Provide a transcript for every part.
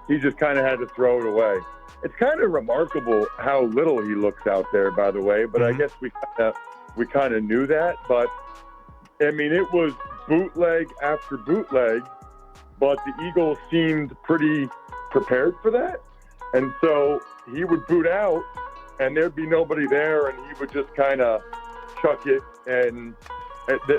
he just kind of had to throw it away. It's kind of remarkable how little he looks out there, by the way, but I guess we kind of knew that. But, I mean, it was bootleg after bootleg, but the Eagles seemed pretty prepared for that. And so he would boot out, and there'd be nobody there, and he would just kind of chuck it. And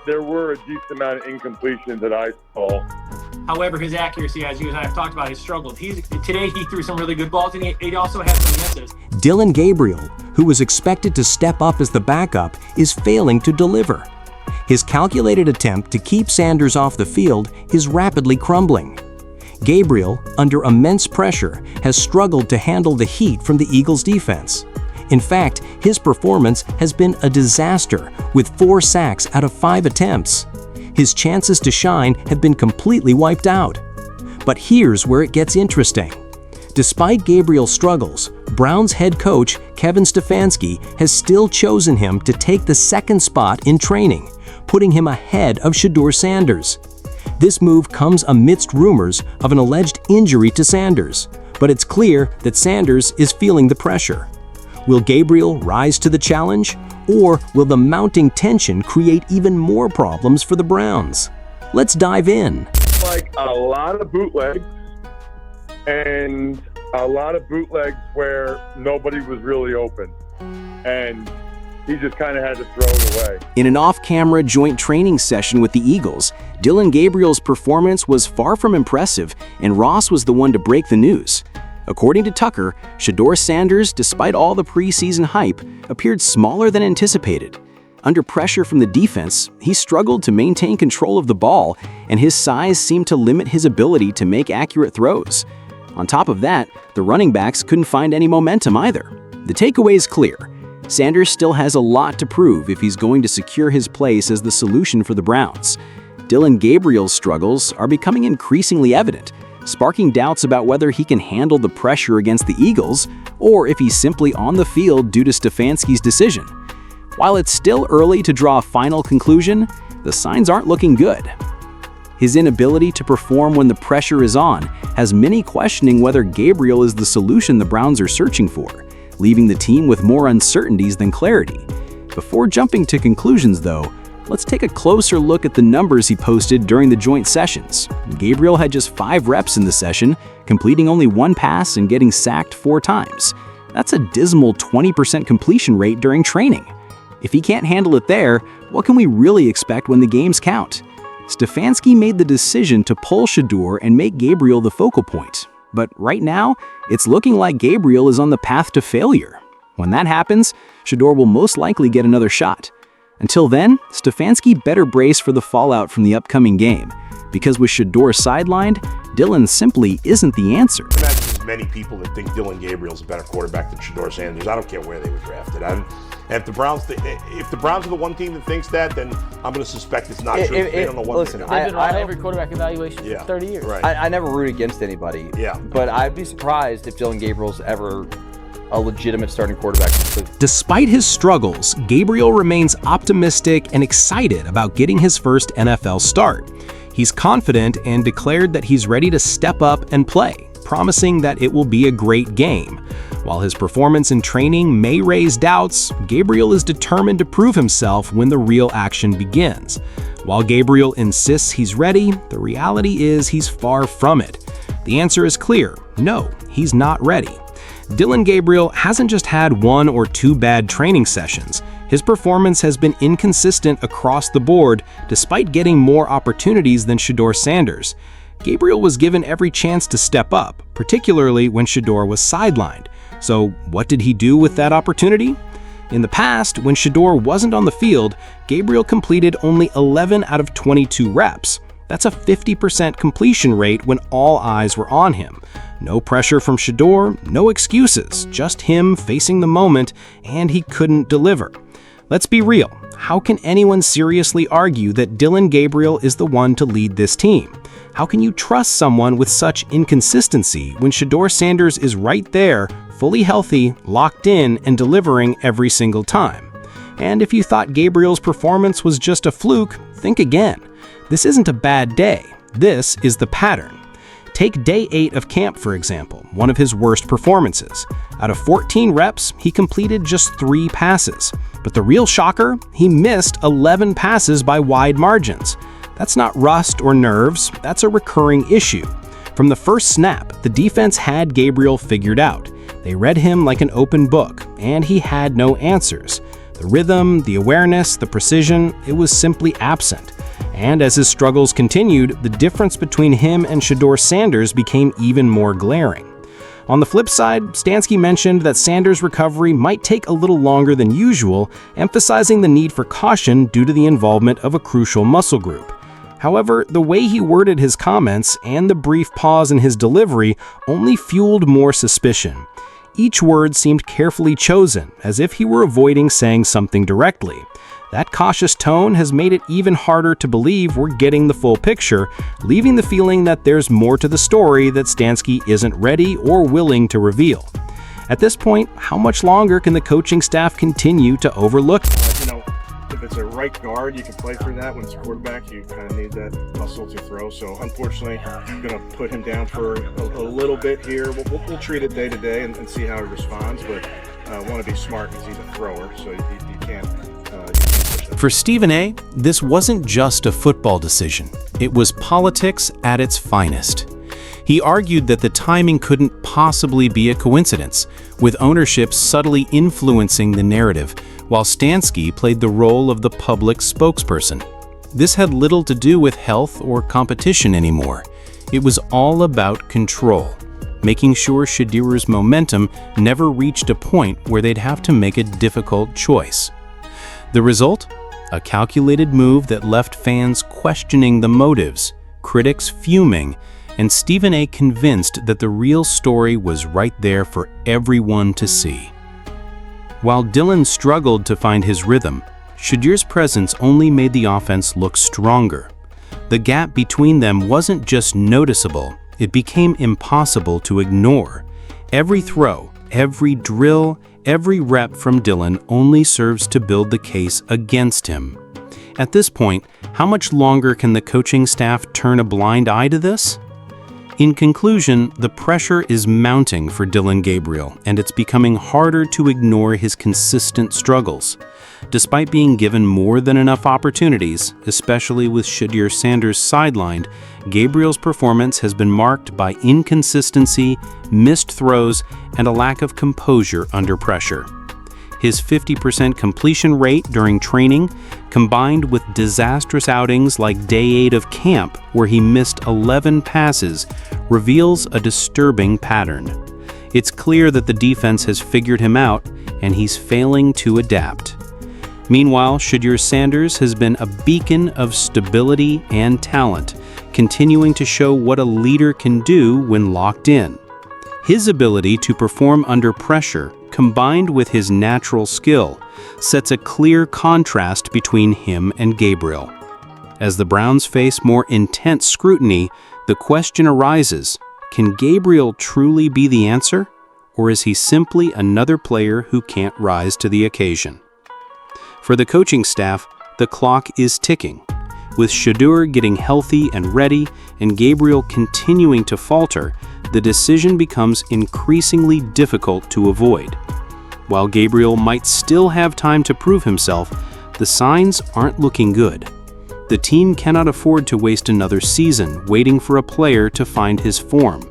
there were a decent amount of incompletions that I saw. However, his accuracy, as you and I have talked about, has struggled. Today he threw some really good balls, and he also had some misses. Dillon Gabriel, who was expected to step up as the backup, is failing to deliver. His calculated attempt to keep Sanders off the field is rapidly crumbling. Gabriel, under immense pressure, has struggled to handle the heat from the Eagles' defense. In fact, his performance has been a disaster, with 4 sacks out of 5 attempts. His chances to shine have been completely wiped out. But here's where it gets interesting. Despite Gabriel's struggles, Browns head coach Kevin Stefanski has still chosen him to take the second spot in training, putting him ahead of Shedeur Sanders. This move comes amidst rumors of an alleged injury to Sanders, but it's clear that Sanders is feeling the pressure. Will Gabriel rise to the challenge, or will the mounting tension create even more problems for the Browns? Let's dive in. Like a lot of bootlegs, and a lot of bootlegs where nobody was really open, and he just kind of had to throw it away. In an off-camera joint training session with the Eagles, Dillon Gabriel's performance was far from impressive, and Ross was the one to break the news. According to Tucker, Shedeur Sanders, despite all the preseason hype, appeared smaller than anticipated. Under pressure from the defense, he struggled to maintain control of the ball, and his size seemed to limit his ability to make accurate throws. On top of that, the running backs couldn't find any momentum either. The takeaway is clear. Sanders still has a lot to prove if he's going to secure his place as the solution for the Browns. Dillon Gabriel's struggles are becoming increasingly evident, sparking doubts about whether he can handle the pressure against the Eagles or if he's simply on the field due to Stefanski's decision. While it's still early to draw a final conclusion, the signs aren't looking good. His inability to perform when the pressure is on has many questioning whether Gabriel is the solution the Browns are searching for, leaving the team with more uncertainties than clarity. Before jumping to conclusions, though, let's take a closer look at the numbers he posted during the joint sessions. Gabriel had just 5 reps in the session, completing only 1 pass and getting sacked 4 times. That's a dismal 20% completion rate during training. If he can't handle it there, what can we really expect when the games count? Stefanski made the decision to pull Shedeur and make Gabriel the focal point. But right now, it's looking like Gabriel is on the path to failure. When that happens, Shedeur will most likely get another shot. Until then, Stefanski better brace for the fallout from the upcoming game, because with Shedeur sidelined, Dillon simply isn't the answer. There's many people that think Dillon Gabriel's a better quarterback than Shedeur Sanders. I don't care where they were drafted. And if the Browns are the one team that thinks that, then I'm going to suspect it's not true. They don't know what listen, they're They've doing. been on every quarterback evaluation for 30 years. Right. I never root against anybody. Yeah. But I'd be surprised if Dillon Gabriel's ever a legitimate starting quarterback. Despite his struggles, Gabriel remains optimistic and excited about getting his first NFL start. He's confident and declared that he's ready to step up and play, promising that it will be a great game. While his performance in training may raise doubts, Gabriel is determined to prove himself when the real action begins. While Gabriel insists he's ready, the reality is he's far from it. The answer is clear: no, he's not ready. Dillon Gabriel hasn't just had 1 or 2 bad training sessions. His performance has been inconsistent across the board, despite getting more opportunities than Shedeur Sanders. Gabriel was given every chance to step up, particularly when Shedeur was sidelined. So what did he do with that opportunity? In the past, when Shedeur wasn't on the field, Gabriel completed only 11 out of 22 reps. That's a 50% completion rate when all eyes were on him. No pressure from Shedeur, no excuses, just him facing the moment, and he couldn't deliver. Let's be real, how can anyone seriously argue that Dillon Gabriel is the one to lead this team? How can you trust someone with such inconsistency when Shedeur Sanders is right there, fully healthy, locked in, and delivering every single time? And if you thought Gabriel's performance was just a fluke, think again. This isn't a bad day. This is the pattern. Take day 8 of camp, for example, one of his worst performances. Out of 14 reps, he completed just 3 passes. But the real shocker, he missed 11 passes by wide margins. That's not rust or nerves, that's a recurring issue. From the first snap, the defense had Gabriel figured out. They read him like an open book, and he had no answers. The rhythm, the awareness, the precision, it was simply absent. And as his struggles continued, the difference between him and Shedeur Sanders became even more glaring. On the flip side, Stansky mentioned that Sanders' recovery might take a little longer than usual, emphasizing the need for caution due to the involvement of a crucial muscle group. However, the way he worded his comments and the brief pause in his delivery only fueled more suspicion. Each word seemed carefully chosen, as if he were avoiding saying something directly. That cautious tone has made it even harder to believe we're getting the full picture, leaving the feeling that there's more to the story that Stansky isn't ready or willing to reveal. At this point, how much longer can the coaching staff continue to overlook? If it's a right guard, you can play for that. When it's quarterback, you kind of need that muscle to throw. So unfortunately, I'm going to put him down for a little bit here. We'll treat it day to day and see how he responds. But I want to be smart because he's a thrower, so you can't push that. For Stephen A., this wasn't just a football decision. It was politics at its finest. He argued that the timing couldn't possibly be a coincidence, with ownership subtly influencing the narrative, while Stansky played the role of the public spokesperson. This had little to do with health or competition anymore. It was all about control, making sure Shedeur's momentum never reached a point where they'd have to make a difficult choice. The result? A calculated move that left fans questioning the motives, critics fuming, and Stephen A. convinced that the real story was right there for everyone to see. While Dillon struggled to find his rhythm, Shedeur's presence only made the offense look stronger. The gap between them wasn't just noticeable, it became impossible to ignore. Every throw, every drill, every rep from Dillon only serves to build the case against him. At this point, how much longer can the coaching staff turn a blind eye to this? In conclusion, the pressure is mounting for Dillon Gabriel, and it's becoming harder to ignore his consistent struggles. Despite being given more than enough opportunities, especially with Shedeur Sanders sidelined, Gabriel's performance has been marked by inconsistency, missed throws, and a lack of composure under pressure. His 50% completion rate during training, combined with disastrous outings like day 8 of camp, where he missed 11 passes, reveals a disturbing pattern. It's clear that the defense has figured him out, and he's failing to adapt. Meanwhile, Shedeur Sanders has been a beacon of stability and talent, continuing to show what a leader can do when locked in. His ability to perform under pressure, combined with his natural skill, sets a clear contrast between him and Gabriel. As the Browns face more intense scrutiny, the question arises, can Gabriel truly be the answer, or is he simply another player who can't rise to the occasion? For the coaching staff, the clock is ticking. With Shedeur getting healthy and ready, and Gabriel continuing to falter, the decision becomes increasingly difficult to avoid. While Gabriel might still have time to prove himself, the signs aren't looking good. The team cannot afford to waste another season waiting for a player to find his form,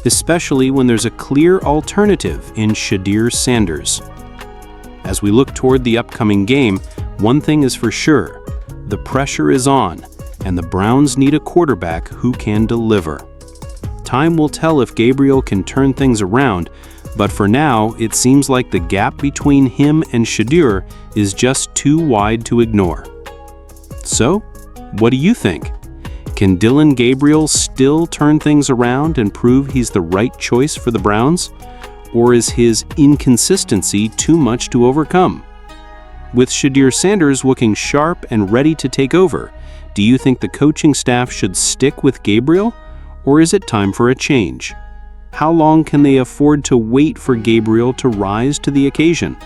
especially when there's a clear alternative in Shedeur Sanders. As we look toward the upcoming game, one thing is for sure, the pressure is on, and the Browns need a quarterback who can deliver. Time will tell if Gabriel can turn things around, but for now, it seems like the gap between him and Shedeur is just too wide to ignore. So, what do you think? Can Dillon Gabriel still turn things around and prove he's the right choice for the Browns? Or is his inconsistency too much to overcome? With Shedeur Sanders looking sharp and ready to take over, do you think the coaching staff should stick with Gabriel? Or is it time for a change? How long can they afford to wait for Gabriel to rise to the occasion?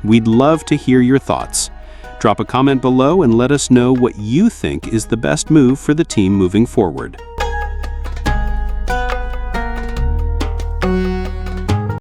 We'd love to hear your thoughts. Drop a comment below and let us know what you think is the best move for the team moving forward.